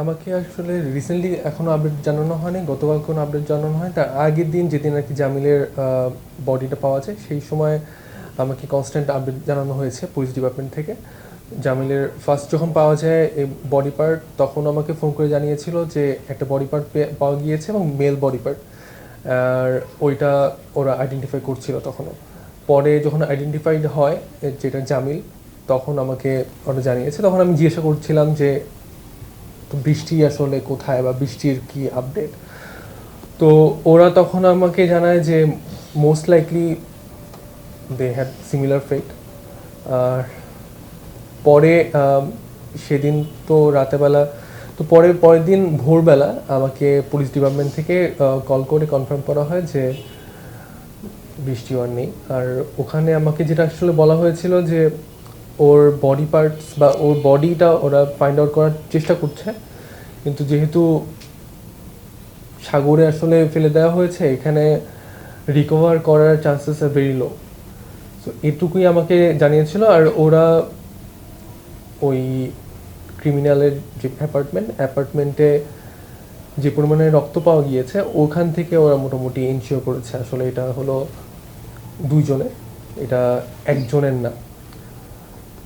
আমাকে আসলে রিসেন্টলি এখনো আপডেট জানানো হয়নি, গতকাল কোনো আপডেট জানানো হয়, তার আগের দিন যেদিন আর কি জামিলের বডিটা পাওয়া যায় সেই সময় আমাকে কনস্ট্যান্ট আপডেট জানানো হয়েছে পুলিশ ডিপার্টমেন্ট থেকে। জামিলের ফার্স্ট যখন পাওয়া যায় এই বডি পার্ট, তখন আমাকে ফোন করে জানিয়েছিল যে একটা বডি পার্ট পাওয়া গিয়েছে এবং মেল বডি পার্ট, আর ওইটা ওরা আইডেন্টিফাই করছিল তখনও। পরে যখন আইডেন্টিফাইড হয় যেটা জামিল, তখন আমাকে ওরা জানিয়েছে। তখন আমি জিজ্ঞাসা করছিলাম যে তো বৃষ্টি আসলে কোথায় বা বৃষ্টির কি আপডেট। তো ওরা তখন আমাকে জানায় যে most likely they had similar fate. আর পরে সেদিন তো রাতেবেলা, তো পরের দিন ভোরবেলা আমাকে পুলিশ ডিপার্টমেন্ট থেকে কল করে কনফার্ম করা হয় যে বৃষ্টি আর নেই। আর ওখানে আমাকে যেটা আসলে বলা হয়েছিল যে ওর বডি পার্টস বা ওর বডিটা ওরা ফাইন্ড আউট করার চেষ্টা করছে, কিন্তু যেহেতু সাগরে আসলে ফেলে দেওয়া হয়েছে, এখানে রিকভার করার chances are very low. So এটুকুই আমাকে জানিয়েছিল। আর ওরা ওই ক্রিমিনালের যে অ্যাপার্টমেন্টে যে পরিমাণে রক্ত পাওয়া গিয়েছে, ওখান থেকে ওরা মোটামুটি এনশিওর করেছে আসলে এটা হলো দুইজনের, এটা একজনের না।